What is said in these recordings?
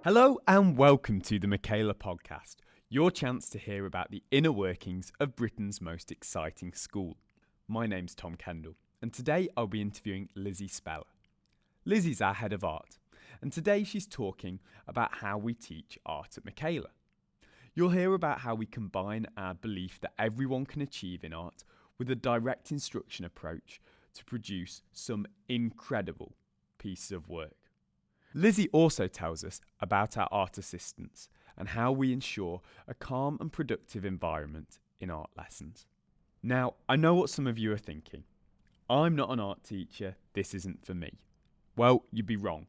Hello and welcome to the Michaela Podcast, your chance to hear about the inner workings of Britain's most exciting school. My name's Tom Kendall, and today I'll be interviewing Lizzie Speller. Lizzie's our head of art, and today she's talking about how we teach art at Michaela. You'll hear about how we combine our belief that everyone can achieve in art with a direct instruction approach to produce some incredible pieces of work. Lizzie also tells us about our art assistants and how we ensure a calm and productive environment in art lessons. Now, I know what some of you are thinking. I'm not an art teacher, this isn't for me. Well, you'd be wrong.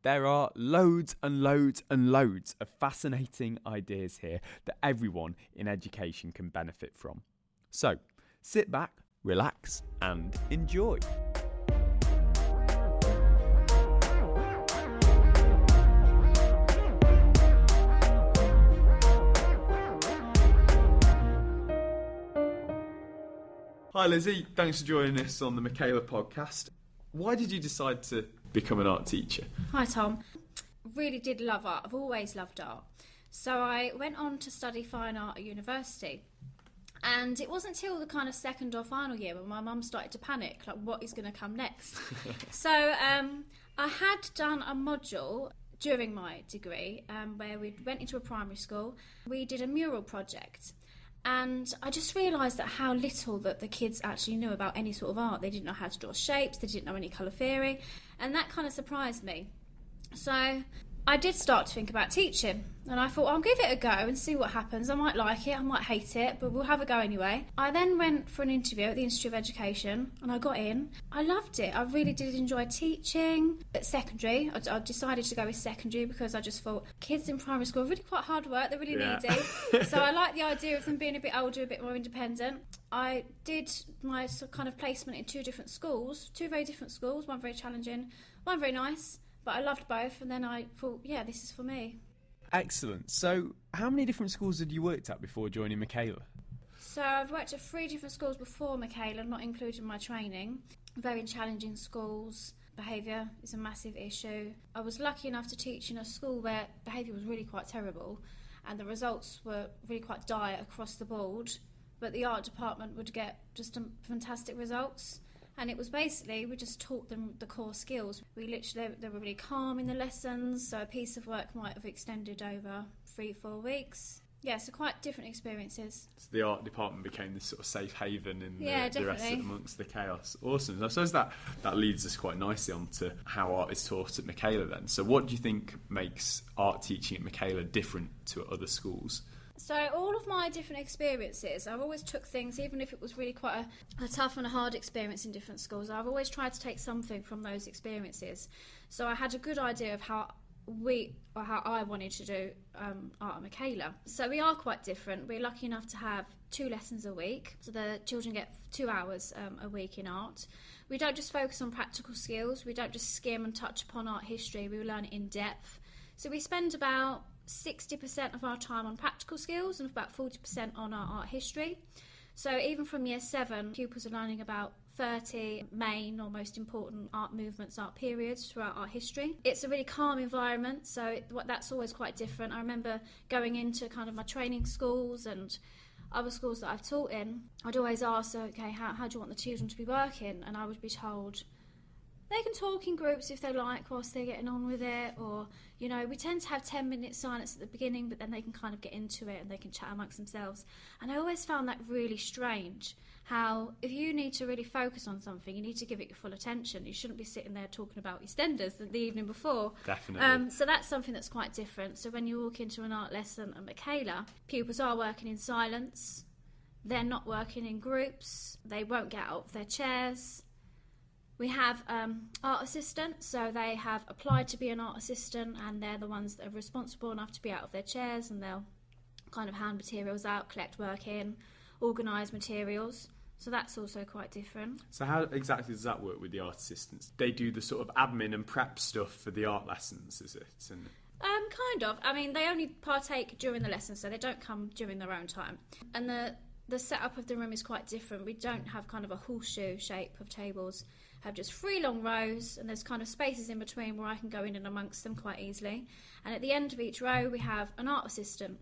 There are loads and loads and loads of fascinating ideas here that everyone in education can benefit from. So, sit back, relax, and enjoy. Hi Lizzie, thanks for joining us on the Michaela Podcast. Why did you decide to become an art teacher? Hi Tom. Really did love art. I've always loved art. So I went on to study fine art at university. And it wasn't till the kind of second or final year when my mum started to panic, like what is going to come next. So I had done a module during my degree where we went into a primary school. We did a mural project. And I just realised that how little that the kids actually knew about any sort of art. They didn't know how to draw shapes, they didn't know any colour theory, and that kind of surprised me. So I did start to think about teaching, and I thought, I'll give it a go and see what happens. I might like it, I might hate it, but we'll have a go anyway. I then went for an interview at the Institute of Education, and I got in. I loved it. I really did enjoy teaching. At secondary, I decided to go with secondary because I just thought kids in primary school are really quite hard work, they're really needy. So I like the idea of them being a bit older, a bit more independent. I did my kind of placement in two very different schools, one very challenging, one very nice. But I loved both, and then I thought, yeah, this is for me. Excellent. So, how many different schools had you worked at before joining Michaela? So, I've worked at 3 different schools before Michaela, not including my training. Very challenging schools. Behaviour is a massive issue. I was lucky enough to teach in a school where behaviour was really quite terrible, and the results were really quite dire across the board. But the art department would get just fantastic results. And it was basically, we just taught them the core skills. They were really calm in the lessons, so a piece of work might have extended over 3-4 weeks. Yeah, so quite different experiences. So the art department became this sort of safe haven in the rest of amongst the chaos. Awesome. So I suppose that leads us quite nicely on to how art is taught at Michaela then. So what do you think makes art teaching at Michaela different to other schools? So all of my different experiences, I've always took things, even if it was really quite a tough and a hard experience in different schools, I've always tried to take something from those experiences. So I had a good idea of how I wanted to do art at Michaela. So we are quite different. We're lucky enough to have 2 lessons a week. So the children get 2 hours a week in art. We don't just focus on practical skills. We don't just skim and touch upon art history. We learn it in depth. So we spend about 60% of our time on practical skills and about 40% on our art history. So even from year 7, pupils are learning about 30 main or most important art movements, art periods throughout art history. It's a really calm environment, so that's always quite different. I remember going into kind of my training schools and other schools that I've taught in, I'd always ask, okay, how do you want the children to be working? And I would be told, they can talk in groups if they like whilst they're getting on with it, or, you know, we tend to have 10 minutes silence at the beginning, but then they can kind of get into it and they can chat amongst themselves. And I always found that really strange, how if you need to really focus on something, you need to give it your full attention. You shouldn't be sitting there talking about EastEnders the evening before. Definitely. So that's something that's quite different. So when you walk into an art lesson at Michaela, pupils are working in silence. They're not working in groups. They won't get out of their chairs. We have art assistants, so they have applied to be an art assistant, and they're the ones that are responsible enough to be out of their chairs, and they'll kind of hand materials out, collect work in, organise materials. So that's also quite different. So how exactly does that work with the art assistants? They do the sort of admin and prep stuff for the art lessons, is it? Kind of. I mean, they only partake during the lesson, so they don't come during their own time. And the setup of the room is quite different. We don't have kind of a horseshoe shape of tables. have just 3 long rows, and there's kind of spaces in between where I can go in and amongst them quite easily. And at the end of each row we have an art assistant.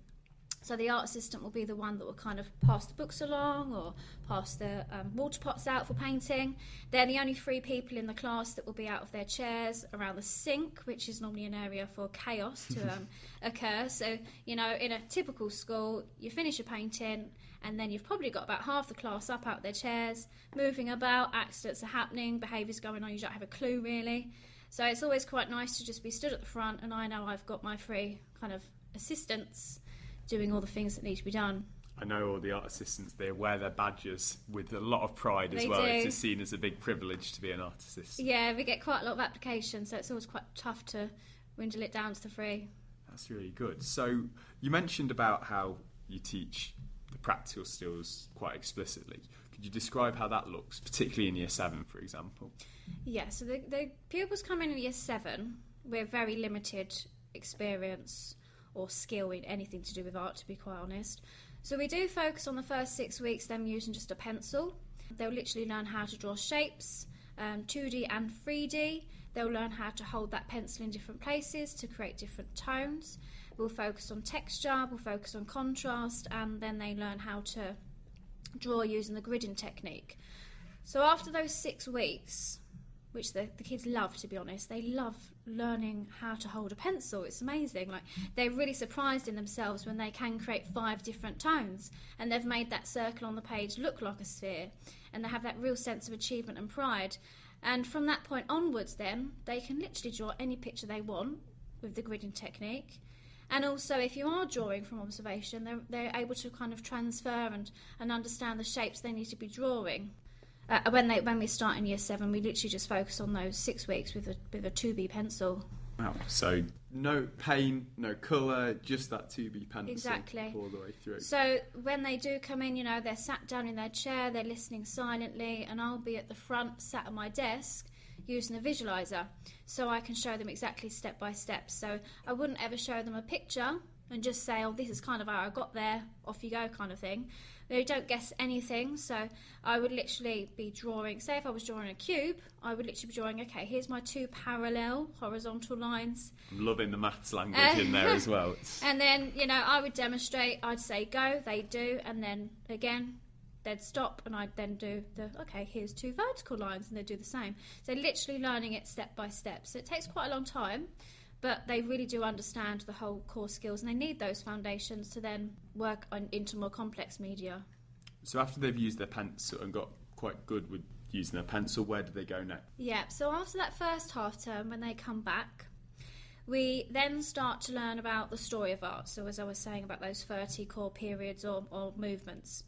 So the art assistant will be the one that will kind of pass the books along or pass the water pots out for painting. They're the only 3 people in the class that will be out of their chairs around the sink, which is normally an area for chaos to occur. So, in a typical school, you finish a painting and then you've probably got about half the class up out of their chairs, moving about, accidents are happening, behaviours going on, you don't have a clue really. So it's always quite nice to just be stood at the front and I know I've got my 3 kind of assistants doing all the things that need to be done. I know all the art assistants, they wear their badges with a lot of pride as They well. do. It's seen as a big privilege to be an art assistant. Yeah, we get quite a lot of applications, so it's always quite tough to dwindle it down to the 3. That's really good. So you mentioned about how you teach the practical skills quite explicitly. Could you describe how that looks, particularly in Year 7, for example? Yeah, so the pupils come in Year 7 with very limited experience or skill in anything to do with art, to be quite honest. So we do focus on the first 6 weeks them using just a pencil. They'll literally learn how to draw shapes, 2D and 3D. They'll learn how to hold that pencil in different places to create different tones. We'll focus on texture, we'll focus on contrast, and then they learn how to draw using the gridding technique. So after those 6 weeks, which the kids love, to be honest, they love learning how to hold a pencil. It's amazing. Like, they're really surprised in themselves when they can create 5 different tones and they've made that circle on the page look like a sphere, and they have that real sense of achievement and pride. And from that point onwards then, they can literally draw any picture they want with the gridding technique. And also, if you are drawing from observation, they're able to kind of transfer and understand the shapes they need to be drawing. When we start in Year 7, we literally just focus on those 6 weeks with a 2B pencil. Wow. So no paint, no colour, just that 2B pencil. Exactly. All the way through. So when they do come in, they're sat down in their chair, they're listening silently, and I'll be at the front, sat at my desk, using a visualiser, so I can show them exactly step by step. So I wouldn't ever show them a picture and just say, oh, this is kind of how I got there, off you go kind of thing. They don't guess anything, so I would literally be drawing, say if I was drawing a cube, I would literally be drawing, okay, here's my 2 parallel horizontal lines. I'm loving the maths language in there as well. And then, I would demonstrate, I'd say go, they do, and then again, they'd stop and I'd then do okay, here's 2 vertical lines, and they'd do the same. So literally learning it step by step. So it takes quite a long time, but they really do understand the whole core skills, and they need those foundations to then work into more complex media. So after they've used their pencil and got quite good with using their pencil, where do they go next? Yeah, so after that first half term, when they come back, we then start to learn about the story of art. So as I was saying about those 30 core periods or movements.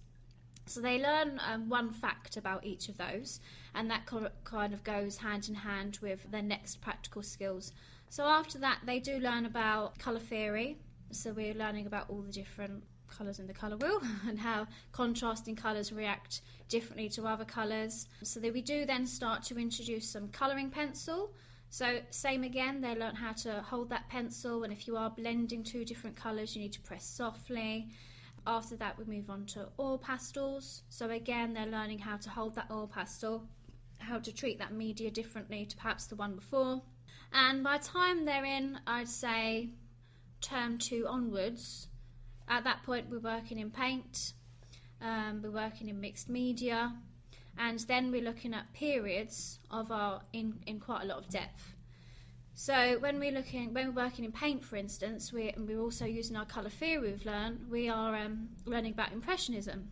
So they learn 1 fact about each of those, and that kind of goes hand in hand with their next practical skills. So after that, they do learn about colour theory. So we're learning about all the different colours in the colour wheel and how contrasting colours react differently to other colours. So we do then start to introduce some colouring pencil. So same again, they learn how to hold that pencil, and if you are blending 2 different colours, you need to press softly. After that, we move on to oil pastels. So again, they're learning how to hold that oil pastel, how to treat that media differently to perhaps the one before. And by the time they're in, I'd say, term 2 onwards, at that point we're working in paint, we're working in mixed media, and then we're looking at periods of art in quite a lot of depth. So when we're working in paint, for instance, we're also using our colour theory we've learned, we are learning about Impressionism.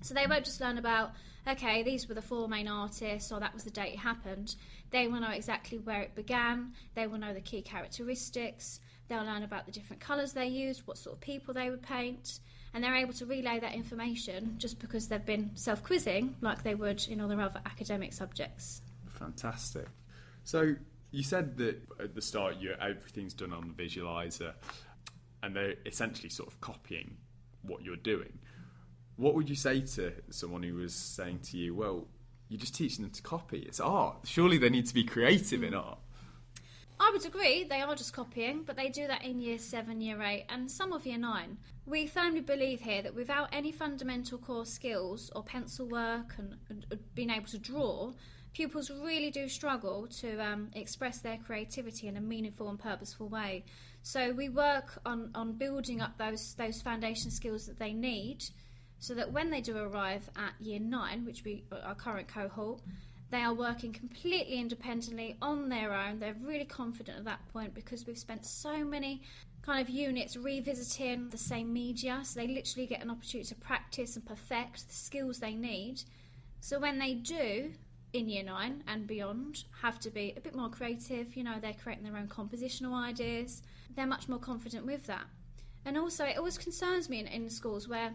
So they won't just learn about, okay, these were the 4 main artists, or that was the date it happened. They will know exactly where it began, they will know the key characteristics, they'll learn about the different colours they used, what sort of people they would paint, and they're able to relay that information just because they've been self-quizzing like they would in all their other academic subjects. Fantastic. So you said that at the start everything's done on the visualiser, and they're essentially sort of copying what you're doing. What would you say to someone who was saying to you, well, you're just teaching them to copy, it's art, surely they need to be creative in art? I would agree, they are just copying, but they do that in Year 7, Year 8 and some of Year 9. We firmly believe here that without any fundamental core skills or pencil work and being able to draw, pupils really do struggle to express their creativity in a meaningful and purposeful way. So we work on building up those foundation skills that they need, so that when they do arrive at year 9, which we our current cohort, they are working completely independently on their own. They're really confident at that point because we've spent so many kind of units revisiting the same media, so they literally get an opportunity to practice and perfect the skills they need. So when they do, in year 9 and beyond, have to be a bit more creative, they're creating their own compositional ideas, they're much more confident with that. And also, it always concerns me in schools where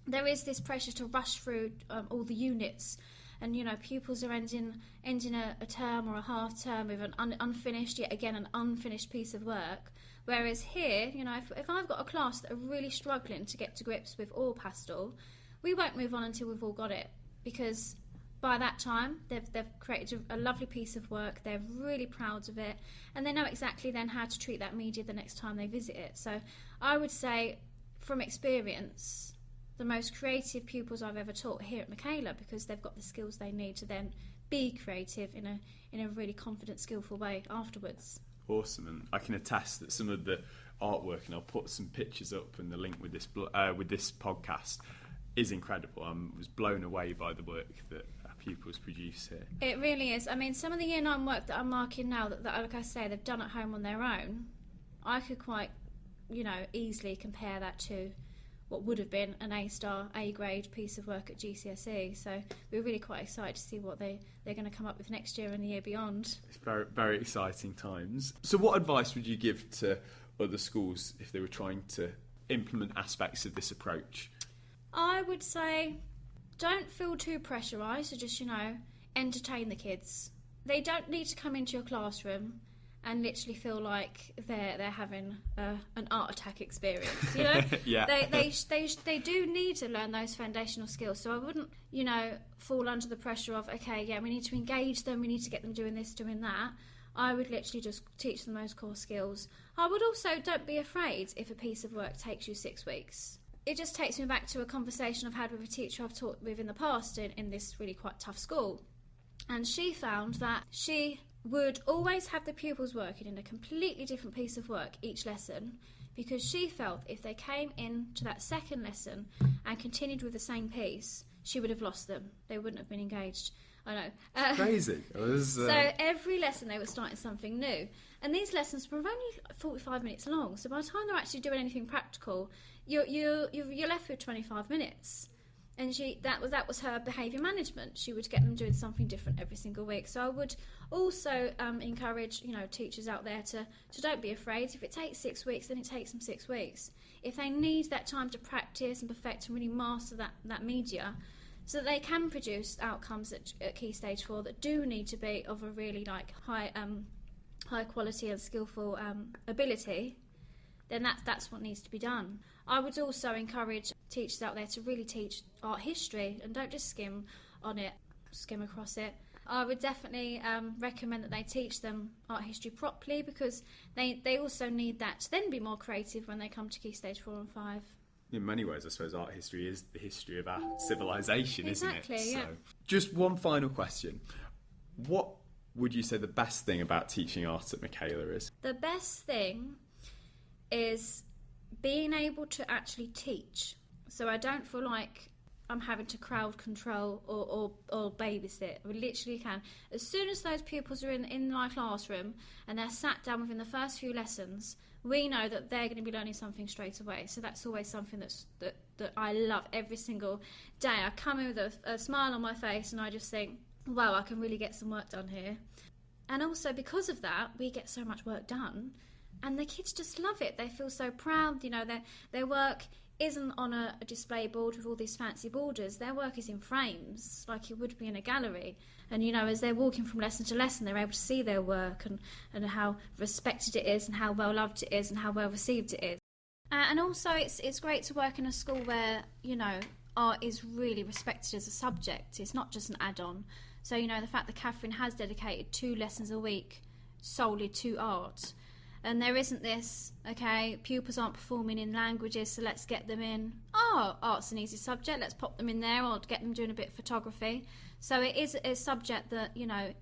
there is this pressure to rush through all the units, and pupils are ending a term or a half term with an unfinished piece of work. Whereas here, if I've got a class that are really struggling to get to grips with all pastel, we won't move on until we've all got it, because by that time they've created a lovely piece of work, they're really proud of it, and they know exactly then how to treat that media the next time they visit it. So I would say, from experience, the most creative pupils I've ever taught here at Michaela, because they've got the skills they need to then be creative in a really confident, skillful way afterwards. Awesome, and I can attest that some of the artwork, and I'll put some pictures up and the link with this podcast, is incredible. I was blown away by the work that our pupils produce here. It really is. I mean, some of the year 9 work that I'm marking now, that like I say, they've done at home on their own, I could quite, easily compare that to what would have been an A-star, A-grade piece of work at GCSE. So we're really quite excited to see what they're going to come up with next year and the year beyond. It's very, very exciting times. So what advice would you give to other schools if they were trying to implement aspects of this approach? I would say, don't feel too pressurised, so just, entertain the kids. They don't need to come into your classroom and literally feel like they're having an art attack experience, Yeah. They do need to learn those foundational skills. So I wouldn't, fall under the pressure of, okay, yeah, we need to engage them, we need to get them doing this, doing that. I would literally just teach them those core skills. I would also, don't be afraid if a piece of work takes you 6 weeks. It just takes me back to a conversation I've had with a teacher I've taught with in the past in this really quite tough school. And she found that she would always have the pupils working in a completely different piece of work each lesson, because she felt if they came into that second lesson and continued with the same piece, she would have lost them. They wouldn't have been engaged. I know. Crazy. So every lesson they were starting something new. And these lessons were only 45 minutes long, so by the time they're actually doing anything practical, you're left with 25 minutes. And that was her behaviour management. She would get them doing something different every single week. So I would also encourage teachers out there to don't be afraid. If it takes 6 weeks, then it takes them 6 weeks. If they need that time to practice and perfect and really master that media, so that they can produce outcomes at Key Stage 4 that do need to be of a really high quality and skillful ability, then that's what needs to be done. I would also encourage teachers out there to really teach art history and don't just skim across it. I would definitely recommend that they teach them art history properly, because they also need that to then be more creative when they come to Key Stage 4 and 5. In many ways, I suppose art history is the history of our civilization, exactly, isn't it? Yeah. So, just one final question. What would you say the best thing about teaching art at Michaela is? The best thing is being able to actually teach. So I don't feel like I'm having to crowd control or babysit. We literally can. As soon as those pupils are in my classroom and they're sat down within the first few lessons, we know that they're going to be learning something straight away. So that's always something that I love every single day. I come in with a smile on my face and I just think, wow, I can really get some work done here. And also because of that, we get so much work done and the kids just love it. They feel so proud. Their work isn't on a display board with all these fancy borders. Their work is in frames, like it would be in a gallery. And, as they're walking from lesson to lesson, they're able to see their work and how respected it is and how well loved it is and how well received it is. And also, it's great to work in a school where, art is really respected as a subject. It's not just an add-on. So, the fact that Catherine has dedicated 2 lessons a week solely to art, And there isn't this, okay, pupils aren't performing in languages, so let's get them in. Oh, art's an easy subject, let's pop them in there, or get them doing a bit of photography. So it is a subject that, you know,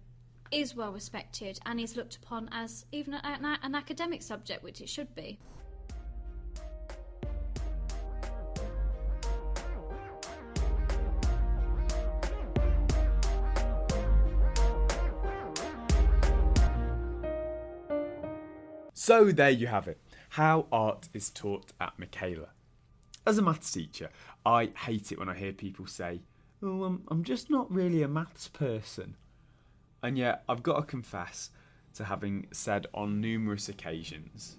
is well respected and is looked upon as even an academic subject, which it should be. So there you have it, how art is taught at Michaela. As a maths teacher, I hate it when I hear people say, oh, I'm just not really a maths person. And yet I've got to confess to having said on numerous occasions,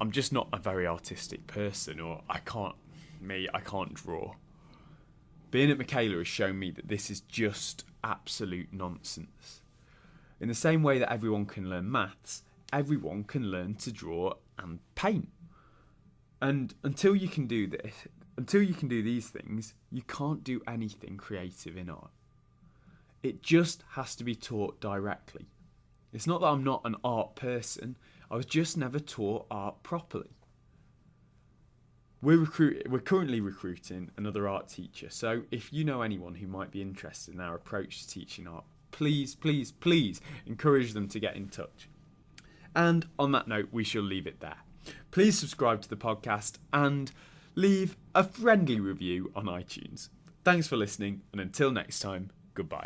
I'm just not a very artistic person, or I can't draw. Being at Michaela has shown me that this is just absolute nonsense. In the same way that everyone can learn maths, everyone can learn to draw and paint. And until you can do these things, you can't do anything creative in art. It just has to be taught directly. It's not that I'm not an art person, I was just never taught art properly. We're currently recruiting another art teacher, so if you know anyone who might be interested in our approach to teaching art, please, please, please encourage them to get in touch. And on that note, we shall leave it there. Please subscribe to the podcast and leave a friendly review on iTunes. Thanks for listening, and until next time, goodbye.